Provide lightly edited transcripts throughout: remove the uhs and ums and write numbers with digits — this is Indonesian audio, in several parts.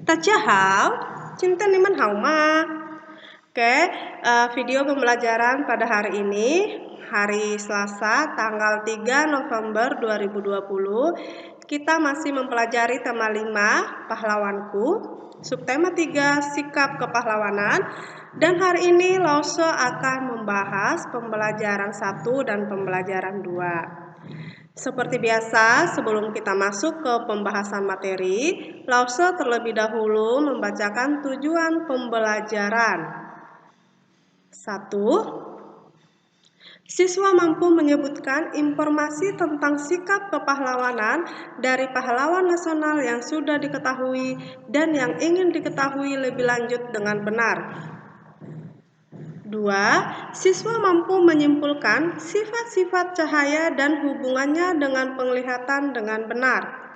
Tachahau, cinta niman hauma. Oke, video pembelajaran pada hari ini, hari Selasa, tanggal 3 November 2020. Kita masih mempelajari tema 5, pahlawanku. Subtema 3, sikap kepahlawanan. Dan hari ini Lause akan membahas pembelajaran 1 dan pembelajaran 2. Seperti biasa, sebelum kita masuk ke pembahasan materi, Lause terlebih dahulu membacakan tujuan pembelajaran. 1. Siswa mampu menyebutkan informasi tentang sikap kepahlawanan dari pahlawan nasional yang sudah diketahui dan yang ingin diketahui lebih lanjut dengan benar. 2. Siswa mampu menyimpulkan sifat-sifat cahaya dan hubungannya dengan penglihatan dengan benar.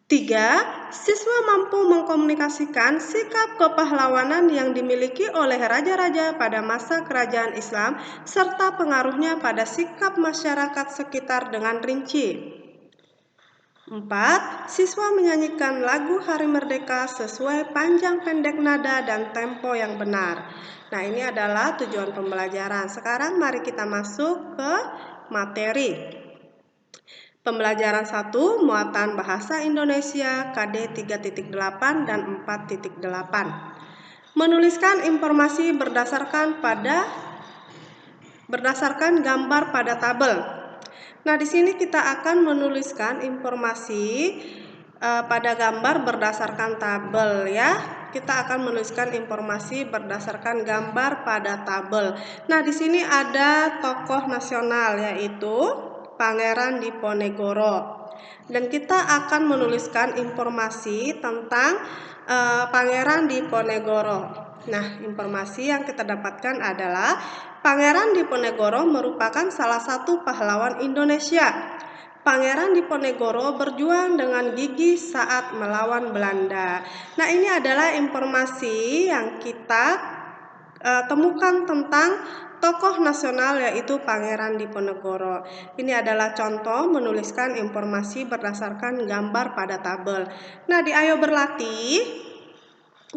3. Siswa mampu mengkomunikasikan sikap kepahlawanan yang dimiliki oleh raja-raja pada masa kerajaan Islam serta pengaruhnya pada sikap masyarakat sekitar dengan rinci. 4. Siswa menyanyikan lagu Hari Merdeka sesuai panjang pendek nada dan tempo yang benar. Nah, ini adalah tujuan pembelajaran. Sekarang mari kita masuk ke materi. Pembelajaran 1, muatan bahasa Indonesia KD 3.8 dan 4.8. Menuliskan informasi berdasarkan gambar pada tabel. Nah, di sini kita akan menuliskan informasi pada gambar berdasarkan tabel ya. Kita akan menuliskan informasi berdasarkan gambar pada tabel. Nah, di sini ada tokoh nasional yaitu Pangeran Diponegoro. Dan kita akan menuliskan informasi tentang Pangeran Diponegoro. Nah, informasi yang kita dapatkan adalah Pangeran Diponegoro merupakan salah satu pahlawan Indonesia. Pangeran Diponegoro berjuang dengan gigih saat melawan Belanda. Nah, ini adalah informasi yang kita temukan tentang tokoh nasional yaitu Pangeran Diponegoro. Ini adalah contoh menuliskan informasi berdasarkan gambar pada tabel. Nah, di Ayo Berlatih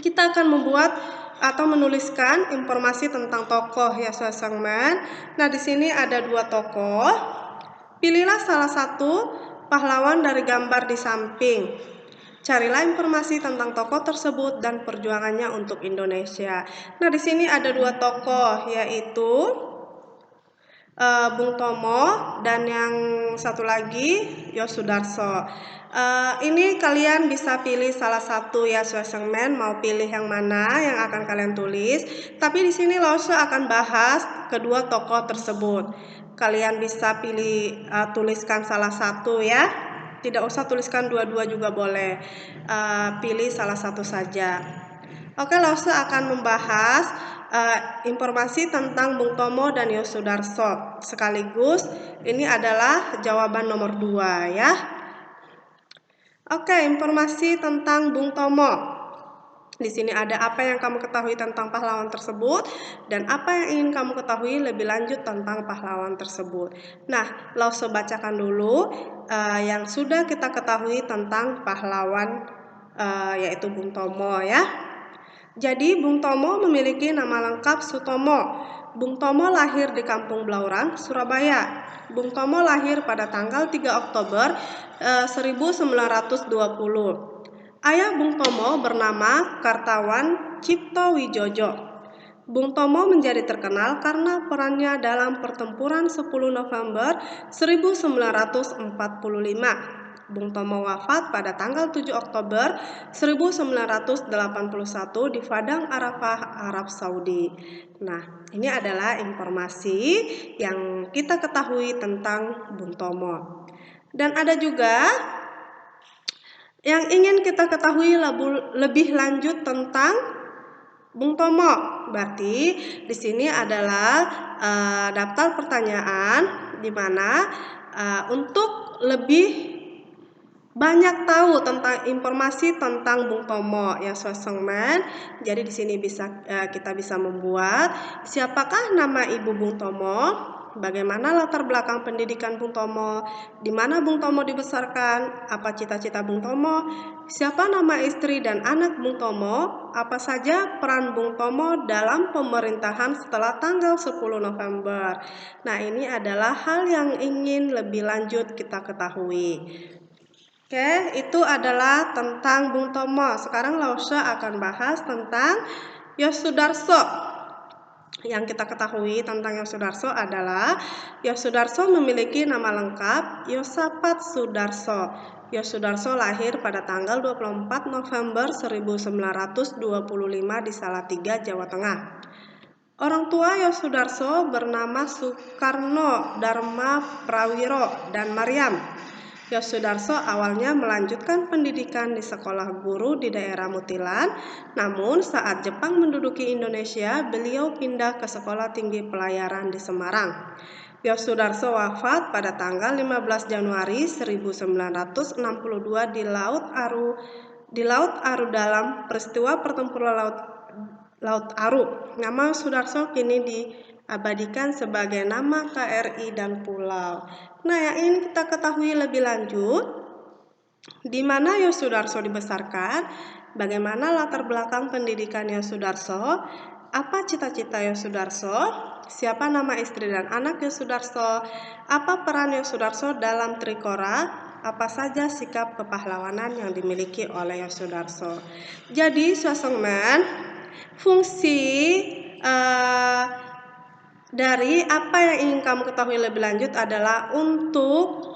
kita akan membuat atau menuliskan informasi tentang tokoh ya Swasengmen. Nah, di sini ada 2 tokoh. Pilihlah salah satu pahlawan dari gambar di samping. Carilah informasi tentang tokoh tersebut dan perjuangannya untuk Indonesia. Nah, di sini ada 2 tokoh yaitu Bung Tomo dan yang satu lagi Yosudarso. Ini kalian bisa pilih salah satu ya Swasengmen, mau pilih yang mana yang akan kalian tulis. Tapi di sini Lause akan bahas kedua tokoh tersebut. Kalian bisa pilih tuliskan salah satu ya. Tidak usah tuliskan dua-dua juga boleh. Pilih salah satu saja. Oke, Lause akan membahas informasi tentang Bung Tomo dan Yosudarso. Sekaligus ini adalah jawaban nomor 2 ya. Oke, informasi tentang Bung Tomo. Di sini ada apa yang kamu ketahui tentang pahlawan tersebut dan apa yang ingin kamu ketahui lebih lanjut tentang pahlawan tersebut. Nah, Lause bacakan dulu yang sudah kita ketahui tentang pahlawan yaitu Bung Tomo ya. Jadi Bung Tomo memiliki nama lengkap Sutomo. Bung Tomo lahir di Kampung Blauran, Surabaya. Bung Tomo lahir pada tanggal 3 Oktober 1920. Ayah Bung Tomo bernama Kartawan Cipto Wijojo. Bung Tomo menjadi terkenal karena perannya dalam pertempuran 10 November 1945. Bung Tomo wafat pada tanggal 7 Oktober 1981 di Padang Arafah, Arab Saudi. Nah, ini adalah informasi yang kita ketahui tentang Bung Tomo. Dan ada juga yang ingin kita ketahui lebih lanjut tentang Bung Tomo. Berarti di sini adalah daftar pertanyaan di mana untuk lebih banyak tahu tentang informasi tentang Bung Tomo ya Swasengmen. Jadi di sini kita bisa membuat siapakah nama Ibu Bung Tomo? bagaimana latar belakang pendidikan Bung Tomo, di mana Bung Tomo dibesarkan, apa cita-cita Bung Tomo, siapa nama istri dan anak Bung Tomo, apa saja peran Bung Tomo dalam pemerintahan setelah tanggal 10 November. Nah, ini adalah hal yang ingin lebih lanjut kita ketahui. Oke, itu adalah tentang Bung Tomo. Sekarang Lause akan bahas tentang Yosudarso. Yang kita ketahui tentang Yosudarso adalah Yosudarso memiliki nama lengkap Yosapat Sudarso. Yosudarso lahir pada tanggal 24 November 1925 di Salatiga, Jawa Tengah. Orang tua Yosudarso bernama Soekarno Dharma Prawiro dan Mariam. Yosudarso awalnya melanjutkan pendidikan di sekolah guru di daerah Mutilan, namun saat Jepang menduduki Indonesia, beliau pindah ke Sekolah Tinggi Pelayaran di Semarang. Yosudarso wafat pada tanggal 15 Januari 1962 di Laut Aru dalam peristiwa pertempuran Laut Aru. Nama Yosudarso kini diabadikan sebagai nama KRI dan pulau. Nah, yang ingin kita ketahui lebih lanjut, di mana Yosudarso dibesarkan, bagaimana latar belakang pendidikan Yosudarso, apa cita-cita Yosudarso, siapa nama istri dan anak Yosudarso, apa peran Yosudarso dalam Trikora, apa saja sikap kepahlawanan yang dimiliki oleh Yosudarso. Jadi, Swasengmen, fungsi dari apa yang ingin kamu ketahui lebih lanjut adalah untuk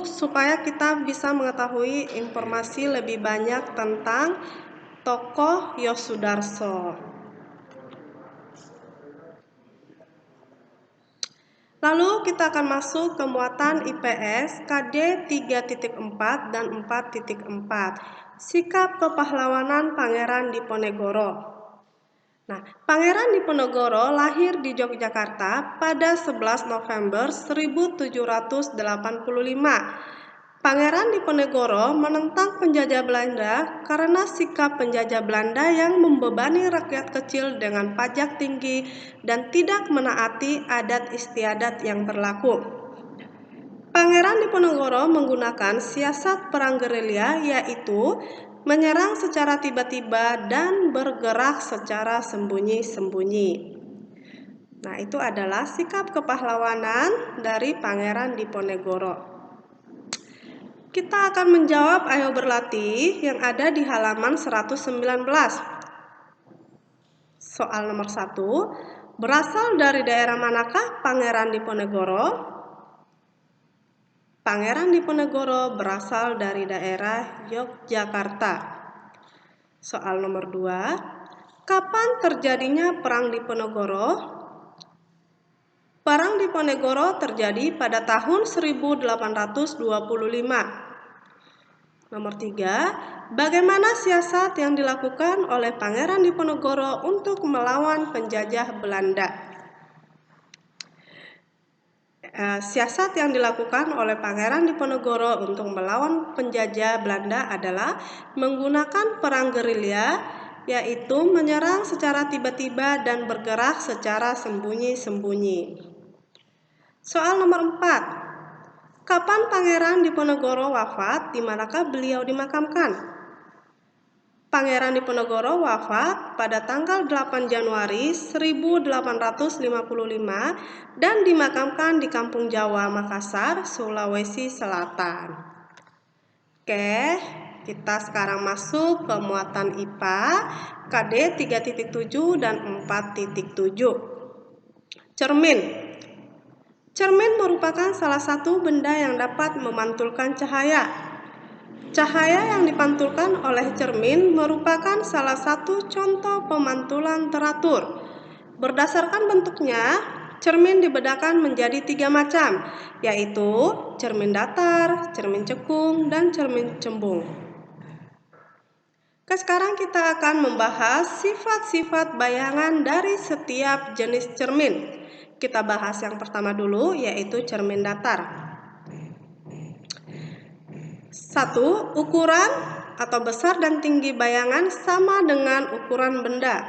supaya kita bisa mengetahui informasi lebih banyak tentang tokoh Yosudarso. Lalu kita akan masuk ke muatan IPS KD 3.4 dan 4.4. Sikap kepahlawanan Pangeran Diponegoro. Nah, Pangeran Diponegoro lahir di Yogyakarta pada 11 November 1785. Pangeran Diponegoro menentang penjajah Belanda karena sikap penjajah Belanda yang membebani rakyat kecil dengan pajak tinggi dan tidak menaati adat istiadat yang berlaku. Pangeran Diponegoro menggunakan siasat perang gerilya, yaitu menyerang secara tiba-tiba dan bergerak secara sembunyi-sembunyi. Nah, itu adalah sikap kepahlawanan dari Pangeran Diponegoro. Kita akan menjawab Ayo Berlatih yang ada di halaman 119. Soal nomor 1, berasal dari daerah manakah Pangeran Diponegoro? Pangeran Diponegoro berasal dari daerah Yogyakarta. Soal nomor 2, kapan terjadinya Perang Diponegoro? Perang Diponegoro terjadi pada tahun 1825. Nomor 3, bagaimana siasat yang dilakukan oleh Pangeran Diponegoro untuk melawan penjajah Belanda? Siasat yang dilakukan oleh Pangeran Diponegoro untuk melawan penjajah Belanda adalah menggunakan perang gerilya, yaitu menyerang secara tiba-tiba dan bergerak secara sembunyi-sembunyi. Soal nomor 4, kapan Pangeran Diponegoro wafat? Di manakah beliau dimakamkan? Pangeran Diponegoro wafat pada tanggal 8 Januari 1855 dan dimakamkan di Kampung Jawa, Makassar, Sulawesi Selatan. Oke, kita sekarang masuk ke muatan IPA KD 3.7 dan 4.7. Cermin. Cermin merupakan salah satu benda yang dapat memantulkan cahaya. Cahaya yang dipantulkan oleh cermin merupakan salah satu contoh pemantulan teratur. Berdasarkan bentuknya, cermin dibedakan menjadi 3 macam, yaitu cermin datar, cermin cekung, dan cermin cembung. Sekarang kita akan membahas sifat-sifat bayangan dari setiap jenis cermin. Kita bahas yang pertama dulu, yaitu cermin datar. 1. Ukuran atau besar dan tinggi bayangan sama dengan ukuran benda.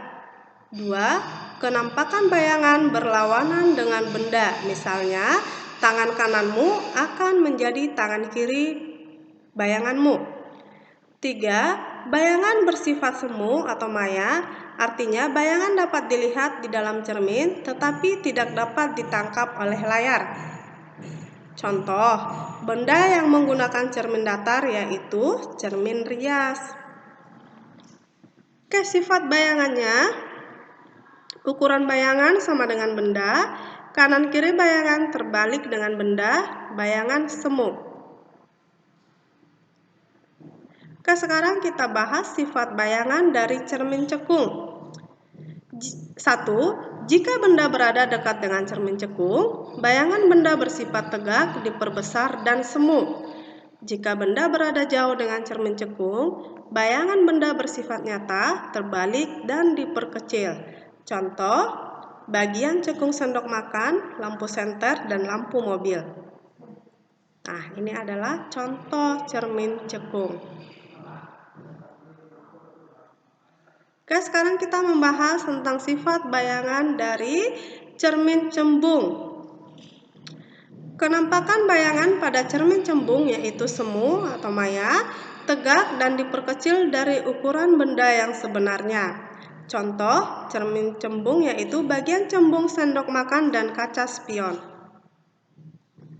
2. kenampakan bayangan berlawanan dengan benda. Misalnya, tangan kananmu akan menjadi tangan kiri bayanganmu. 3. Bayangan bersifat semu atau maya, artinya bayangan dapat dilihat di dalam cermin tetapi tidak dapat ditangkap oleh layar. Contoh, benda yang menggunakan cermin datar yaitu cermin rias. Oke, sifat bayangannya, ukuran bayangan sama dengan benda, kanan kiri bayangan terbalik dengan benda, bayangan semu. Oke, sekarang kita bahas sifat bayangan dari cermin cekung. 1. Jika benda berada dekat dengan cermin cekung, bayangan benda bersifat tegak, diperbesar, dan semu. Jika benda berada jauh dengan cermin cekung, bayangan benda bersifat nyata, terbalik, dan diperkecil. Contoh, bagian cekung sendok makan, lampu senter, dan lampu mobil. Nah, ini adalah contoh cermin cekung. Oke, sekarang kita membahas tentang sifat bayangan dari cermin cembung. Kenampakan bayangan pada cermin cembung yaitu semu atau maya, tegak dan diperkecil dari ukuran benda yang sebenarnya. Contoh cermin cembung yaitu bagian cembung sendok makan dan kaca spion.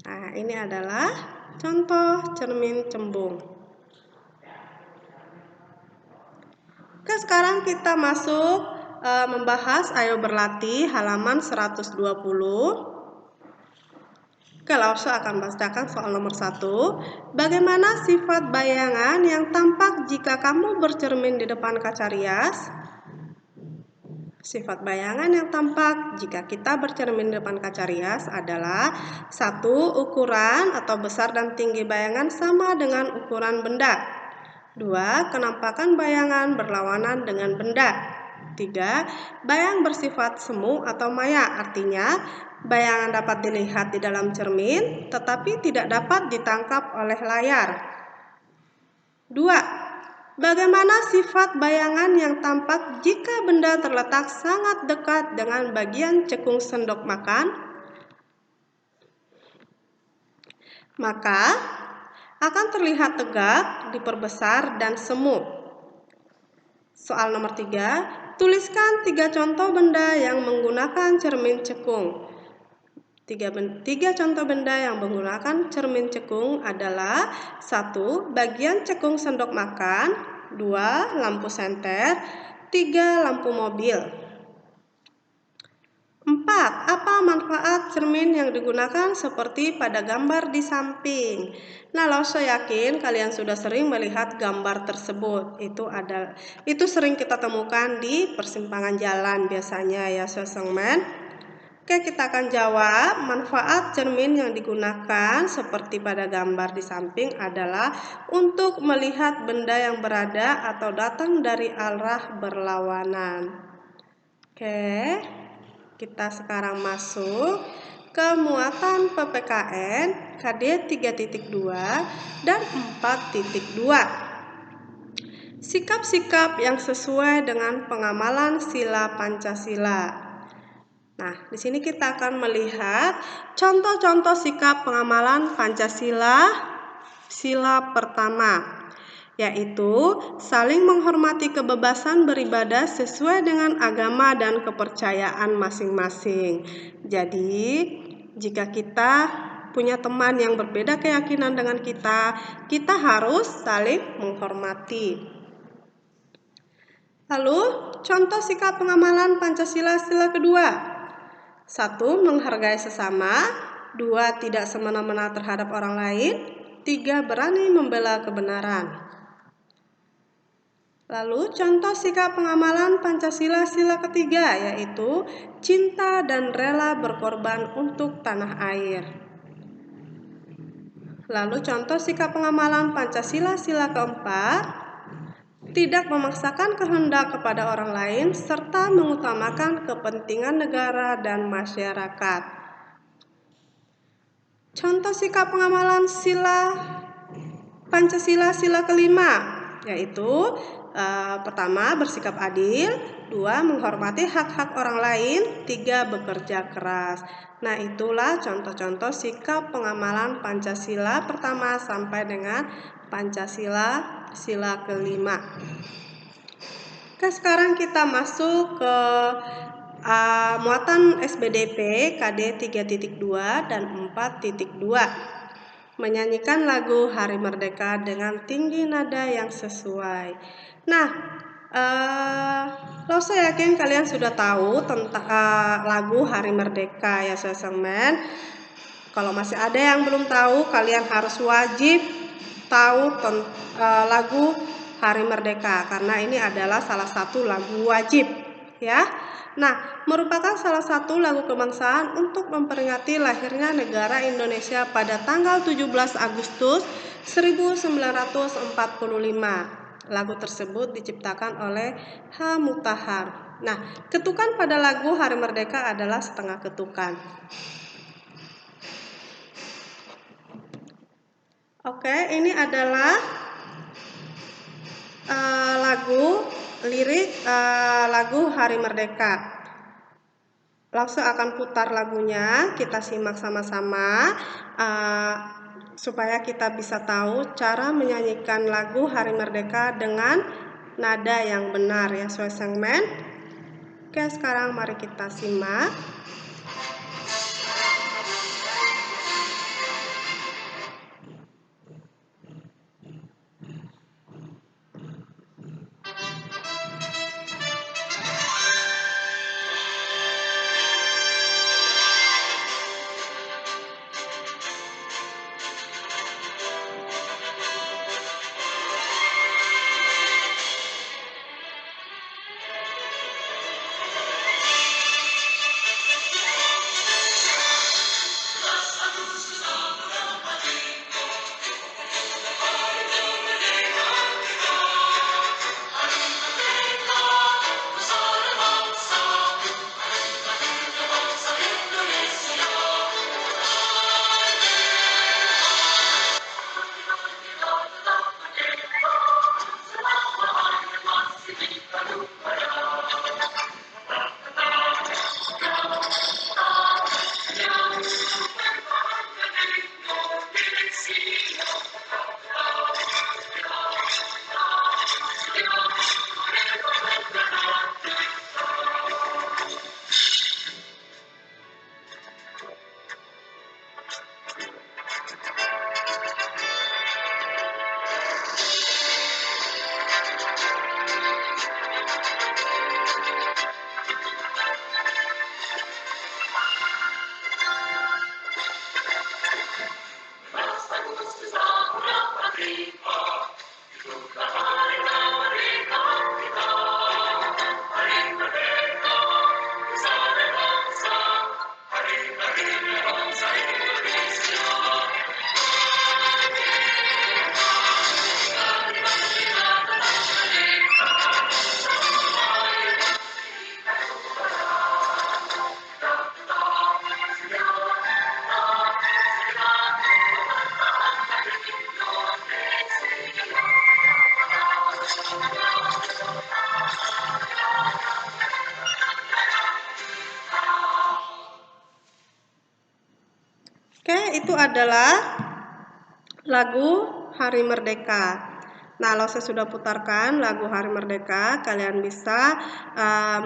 Nah, ini adalah contoh cermin cembung. Oke, sekarang kita masuk membahas Ayo Berlatih halaman 120. Oke, Lauso akan bacakan soal nomor 1. Bagaimana sifat bayangan yang tampak jika kamu bercermin di depan kaca rias? Sifat bayangan yang tampak jika kita bercermin di depan kaca rias adalah 1. Ukuran atau besar dan tinggi bayangan sama dengan ukuran benda. 2. Kenampakan bayangan berlawanan dengan benda. 3. Bayang bersifat semu atau maya, artinya bayangan dapat dilihat di dalam cermin tetapi tidak dapat ditangkap oleh layar. 2. Bagaimana sifat bayangan yang tampak jika benda terletak sangat dekat dengan bagian cekung sendok makan? Maka akan terlihat tegak, diperbesar, dan semu. Soal nomor 3, tuliskan 3 contoh benda yang menggunakan cermin cekung. 3 contoh benda yang menggunakan cermin cekung adalah 1. Bagian cekung sendok makan, 2. Lampu senter, 3. Lampu mobil. 4. Apa manfaat cermin yang digunakan seperti pada gambar di samping? Nah, Lauso yakin kalian sudah sering melihat gambar tersebut. Itu sering kita temukan di persimpangan jalan biasanya ya, Sesengmen. Oke, kita akan jawab. Manfaat cermin yang digunakan seperti pada gambar di samping adalah untuk melihat benda yang berada atau datang dari arah berlawanan. Oke. Kita sekarang masuk ke muatan PPKN KD 3.2 dan 4.2. Sikap-sikap yang sesuai dengan pengamalan sila Pancasila. Nah, di sini kita akan melihat contoh-contoh sikap pengamalan Pancasila sila pertama, yaitu saling menghormati kebebasan beribadah sesuai dengan agama dan kepercayaan masing-masing. Jadi, jika kita punya teman yang berbeda keyakinan dengan kita harus saling menghormati. Lalu, contoh sikap pengamalan Pancasila sila kedua. 1. Menghargai sesama. 2. Tidak semena-mena terhadap orang lain. 3. Berani membela kebenaran. Lalu contoh sikap pengamalan Pancasila sila ketiga yaitu cinta dan rela berkorban untuk tanah air. Lalu contoh sikap pengamalan Pancasila sila keempat, tidak memaksakan kehendak kepada orang lain serta mengutamakan kepentingan negara dan masyarakat. Contoh sikap pengamalan Pancasila sila kelima yaitu Pertama, bersikap adil. 2, menghormati hak-hak orang lain. 3, bekerja keras. Nah, itulah contoh-contoh sikap pengamalan Pancasila pertama sampai dengan Pancasila sila kelima. Oke, sekarang kita masuk ke muatan SBDP KD 3.2 dan 4.2. Menyanyikan lagu Hari Merdeka dengan tinggi nada yang sesuai. Nah, saya yakin kalian sudah tahu tentang lagu Hari Merdeka ya Sesengmen. Kalau masih ada yang belum tahu, kalian harus wajib tahu lagu Hari Merdeka karena ini adalah salah satu lagu wajib ya. Nah, merupakan salah satu lagu kebangsaan untuk memperingati lahirnya negara Indonesia pada tanggal 17 Agustus 1945. Lagu tersebut diciptakan oleh H. Mutahar. Nah, ketukan pada lagu Hari Merdeka adalah setengah ketukan. Oke, ini adalah lirik lagu Hari Merdeka. Langsung akan putar lagunya, kita simak sama-sama supaya kita bisa tahu cara menyanyikan lagu Hari Merdeka dengan nada yang benar ya Sesengmen. Oke, sekarang mari kita simak. Oke, itu adalah lagu Hari Merdeka. Nah, kalau saya sudah putarkan lagu Hari Merdeka, kalian bisa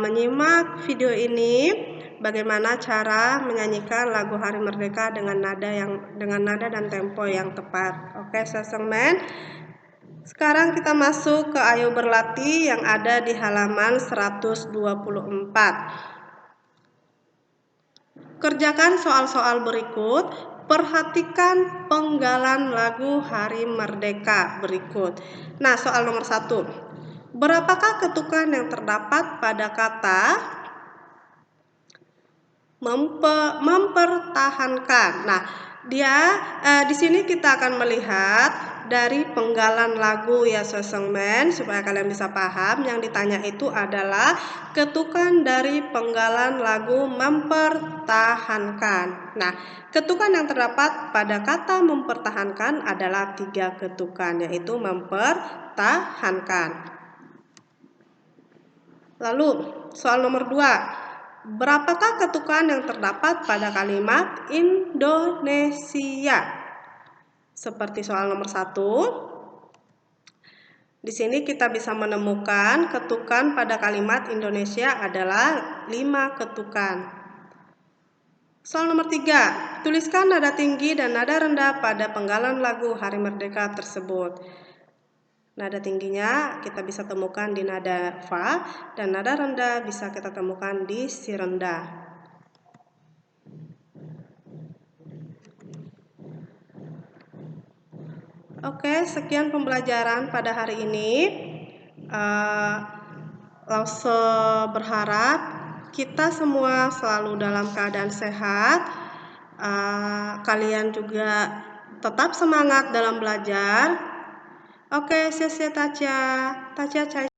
menyimak video ini bagaimana cara menyanyikan lagu Hari Merdeka dengan nada dan tempo yang tepat. Oke, Sesengmen. Sekarang kita masuk ke Ayo Berlatih yang ada di halaman 124. Kerjakan soal-soal berikut. Perhatikan penggalan lagu Hari Merdeka berikut. Nah, soal nomor 1. Berapakah ketukan yang terdapat pada kata mempertahankan? Nah, di sini kita akan melihat dari penggalan lagu ya Sesengmen supaya kalian bisa paham. Yang ditanya itu adalah ketukan dari penggalan lagu mempertahankan. Nah, ketukan yang terdapat pada kata mempertahankan adalah 3 ketukan, yaitu mempertahankan. Lalu, soal nomor 2. Berapakah ketukan yang terdapat pada kalimat Indonesia? Seperti soal nomor 1. Di sini kita bisa menemukan ketukan pada kalimat Indonesia adalah 5 ketukan. Soal nomor 3. Tuliskan nada tinggi dan nada rendah pada penggalan lagu Hari Merdeka tersebut. Nada tingginya kita bisa temukan di nada fa, dan nada rendah bisa kita temukan di si rendah. Oke, sekian pembelajaran pada hari ini. Lause berharap kita semua selalu dalam keadaan sehat. Kalian juga tetap semangat dalam belajar. Oke, 谢谢大家，大家再